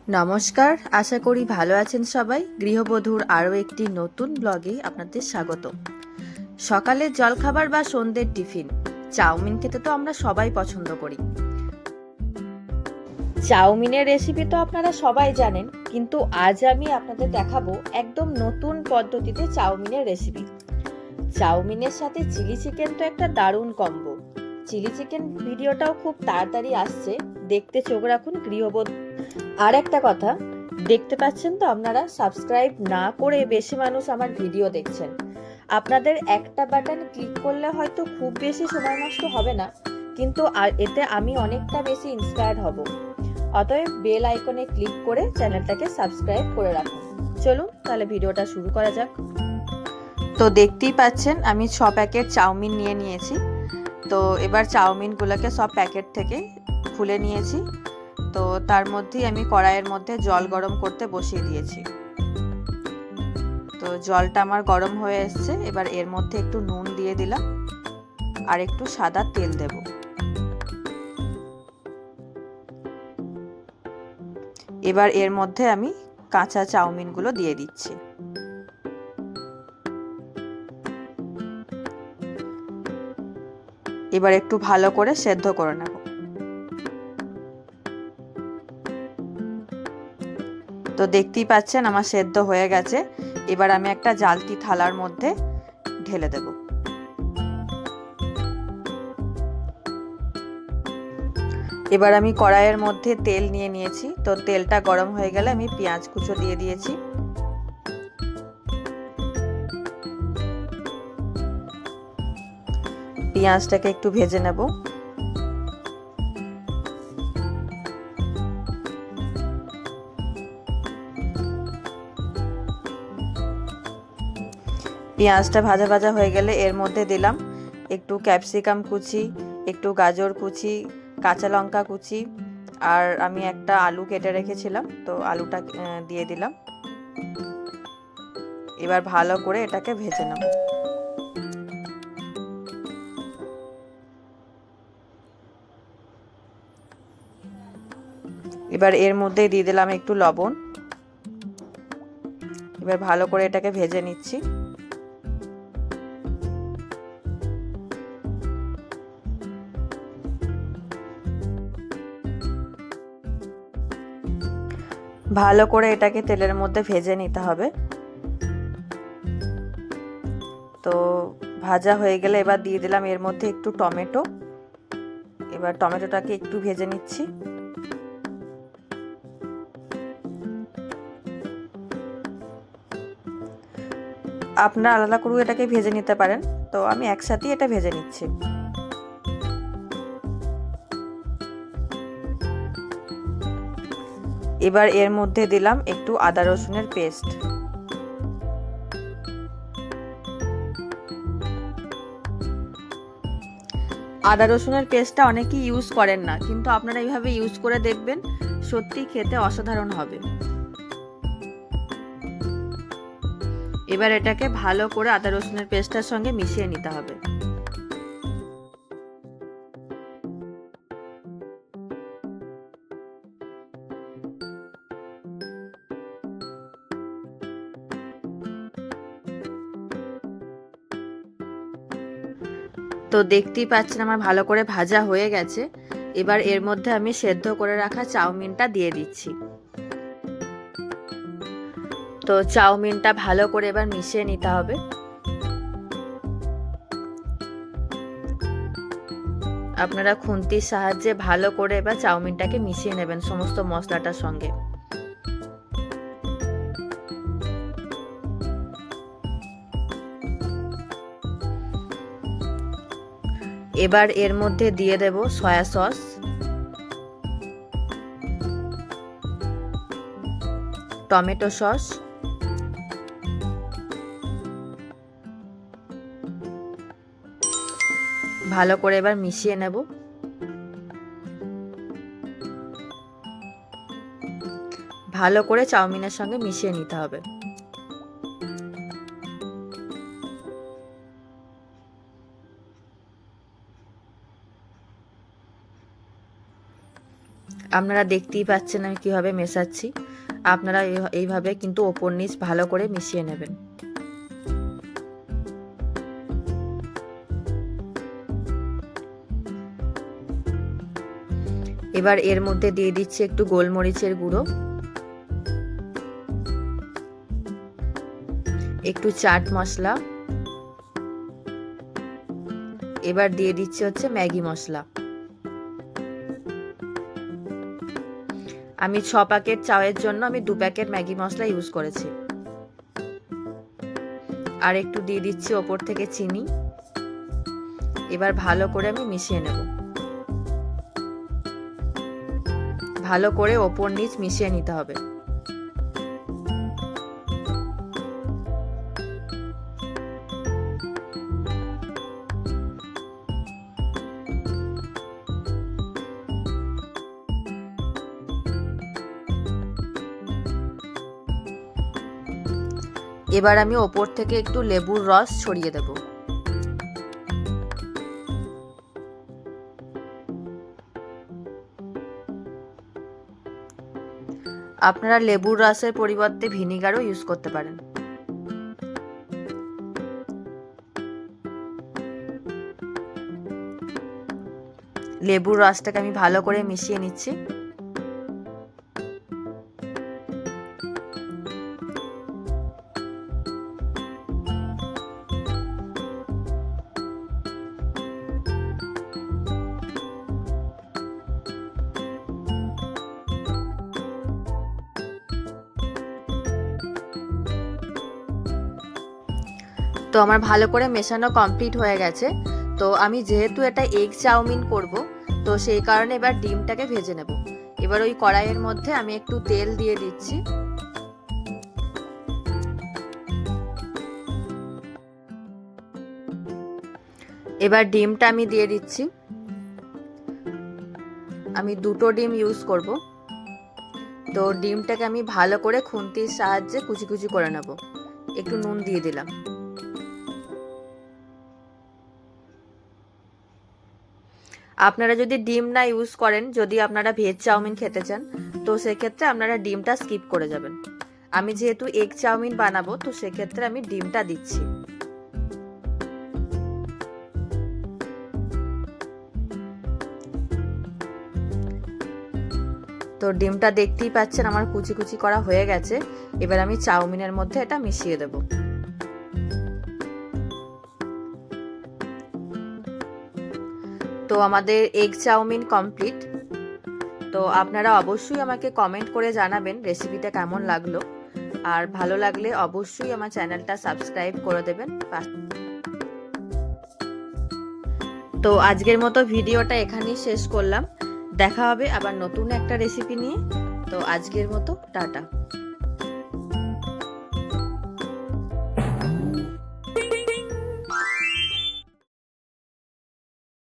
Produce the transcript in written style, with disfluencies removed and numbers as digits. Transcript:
নমস্কার, আশা করি ভালো আছেন সবাই। গৃহবধূর আরও একটি নতুন ব্লগে আপনাদের স্বাগত। সকালের জলখাবার বা সন্ধ্যের টিফিন, চাউমিন খেতে তো আমরা সবাই পছন্দ করি। চাউমিনের রেসিপি তো আপনারা সবাই জানেন, কিন্তু আজ আমি আপনাদের দেখাবো একদম নতুন পদ্ধতিতে চাউমিনের রেসিপি। চাউমিনের সাথে চিলি চিকেন তো একটা দারুণ কম্বো। চিলি চিকেন ভিডিওটাও খুব তাড়াতাড়ি আসছে, দেখতে চোখ রাখুন গৃহবধূ। আর একটা কথা, দেখতে পাচ্ছেন তো আপনারা, সাবস্ক্রাইব না করে বেশি মানুষ আমার ভিডিও দেখছেন। আপনাদের একটা বাটন ক্লিক করলে হয়তো খুব বেশি সময় নষ্ট হবে না, কিন্তু এতে আমি অনেকটা বেশি ইন্সপায়ার্ড হব। অতএব বেল আইকনে ক্লিক করে চ্যানেলটাকে সাবস্ক্রাইব করে রাখুন। চলুন তাহলে ভিডিওটা শুরু করা যাক। তো দেখতেই পাচ্ছেন আমি 6 প্যাকেট চাউমিন নিয়ে নিয়েছি। তো এবার চাউমিনগুলোকে সব প্যাকেট থেকে খুলে নিয়েছি। তো তার মধ্যেই আমি কড়াইয়ের মধ্যে জল গরম করতে বসিয়ে দিয়েছি। তো জলটা আমার গরম হয়ে এসছে। এবার এর মধ্যে একটু নুন দিয়ে দিলাম আর একটু সাদা তেল দেব। এবার এর মধ্যে আমি কাঁচা চাউমিনগুলো দিয়ে দিচ্ছি। এবার একটু ভালো করে সেদ্ধ করে নেব। তো দেখতেই পাচ্ছেন আমার সেদ্ধ হয়ে গেছে। এবার আমি একটা জালতি থালার মধ্যে ঢেলে দেব। এবার আমি কড়াইয়ের মধ্যে তেল নিয়ে নিয়েছি। তো তেলটা গরম হয়ে গেলে আমি পেঁয়াজ কুচো দিয়ে দিয়েছি। পেঁয়াজটাকে একটু ভেজে নেব। পেঁয়াজটা ভাজা ভাজা হয়ে গেলে এর মধ্যে দিলাম একটু ক্যাপসিকাম কুচি, একটু গাজর কুচি, কাঁচা লঙ্কা কুচি, আর আমি একটা আলু কেটে রেখেছিলাম, তো আলুটা দিয়ে দিলাম। এবার ভালো করে এটাকে ভেজে নেব। এবার এর মধ্যে দিয়ে দিলাম একটু লবণ। এবার ভালো করে এটাকে ভেজে নিচ্ছি। ভালো করে এটাকে তেলের মধ্যে ভেজে নিতে হবে। তো ভাজা হয়ে গেলে এবার দিয়ে দিলাম এর মধ্যে একটু টমেটো। এবার টমেটোটাকে একটু ভেজে নিচ্ছি। আপনারা আলাদা করে এটাকে ভেজে নিতে পারেন, তো আমি একসাথেই এটা ভেজে নিচ্ছি। এবার এর মধ্যে দিলাম একটু আদা রসুনের পেস্ট। আদা রসুনের পেস্টটা অনেকেই ইউজ করেন না, কিন্তু আপনারা এইভাবে ইউজ করে দেখবেন, সত্যি খেতে অসাধারণ হবে। এবার এটাকে ভালো করে আদা রসুনের পেস্টটার সঙ্গে মিশিয়ে নিতে হবে। তো দেখতেই পাচ্ছেন আমার ভালো করে ভাজা হয়ে গেছে। এবার এর মধ্যে আমি সেদ্ধ করে রাখা চাউমিনটা দিয়ে দিচ্ছি। তো চাউমিনটা ভালো করে এবার মিশিয়ে নিতে হবে। আপনারা খুন্তির সাহায্যে ভালো করে এবার চাউমিনটাকে মিশিয়ে নেবেন সমস্ত মশলাটার সঙ্গে। এবার এর মধ্যে দিয়ে দেব সয়া সস, টমেটো সস, ভালো করে এবার মিশিয়ে নেব। ভালো করে চাউমিনের সঙ্গে মিশিয়ে নিতে হবে। আপনারা দেখতেই পাচ্ছেন আমি কিভাবে মেশাচ্ছি। আপনারা এইভাবে কিন্তু ওপর নিচ ভালো করে মিশিয়ে নেবেন। এবার এর মধ্যে দিয়ে দিচ্ছি একটু গোলমরিচের গুঁড়ো, একটু চাট মশলা, এবার দিয়ে দিচ্ছি হচ্ছে ম্যাগি মশলা। আমি 6 প্যাকেট চাউয়ের জন্য আমি 2 প্যাকেট ম্যাগি মশলা ইউজ করেছি। আর একটু দিয়ে দিচ্ছি ওপর থেকে চিনি। এবার ভালো করে আমি মিশিয়ে নেব। ভালো করে ওপর নিচ মিশিয়ে নিতে হবে। এবার আমি ওপর থেকে একটু লেবুর রস ছড়িয়ে দেব। আপনারা লেবুর রসের পরিবর্তে ভিনিগারও ইউজ করতে পারেন। লেবুর রসটাকে আমি ভালো করে মিশিয়ে নিচ্ছি। তো আমার ভালো করে মেশানো কমপ্লিট হয়ে গেছে। তো আমি যেহেতু এটা এগ চাউমিন করব, তো সেই কারণে এবার ডিমটাকে ভেজে নেব। এবার ওই কড়াইয়ের মধ্যে আমি একটু তেল দিয়ে দিচ্ছি। এবার ডিমটা আমি দিয়ে দিচ্ছি। আমি 2টো ডিম ইউজ করব। তো ডিমটাকে আমি ভালো করে খুন্তির সাহায্যে কুচি কুচি করে নেব। একটু নুন দিয়ে দিলাম। আপনারা যদি ডিম না ইউজ করেন, যদি আপনারা ভেজ চাউমিন খেতে চান, তো সেক্ষেত্রে আপনারা ডিমটা স্কিপ করে যাবেন। আমি যেহেতু এগ চাউমিন বানাবো, তো সেক্ষেত্রে আমি ডিমটা দিচ্ছি। তো ডিমটা দেখতেই পাচ্ছেন আমার কুচি কুচি করা হয়ে গেছে। এবার আমি চাউমিনের মধ্যে এটা মিশিয়ে দেব। তো আমাদের এগ চাউমিন কমপ্লিট। তো আপনারা অবশ্যই আমাকে কমেন্ট করে জানাবেন রেসিপিটা কেমন লাগলো। আর ভালো লাগলে অবশ্যই আমার চ্যানেলটা সাবস্ক্রাইব করে দেবেন। তো আজকের মতো ভিডিওটা এখানেই শেষ করলাম। দেখা হবে আবার নতুন একটা রেসিপি নিয়ে। তো আজকের মতো টাটা।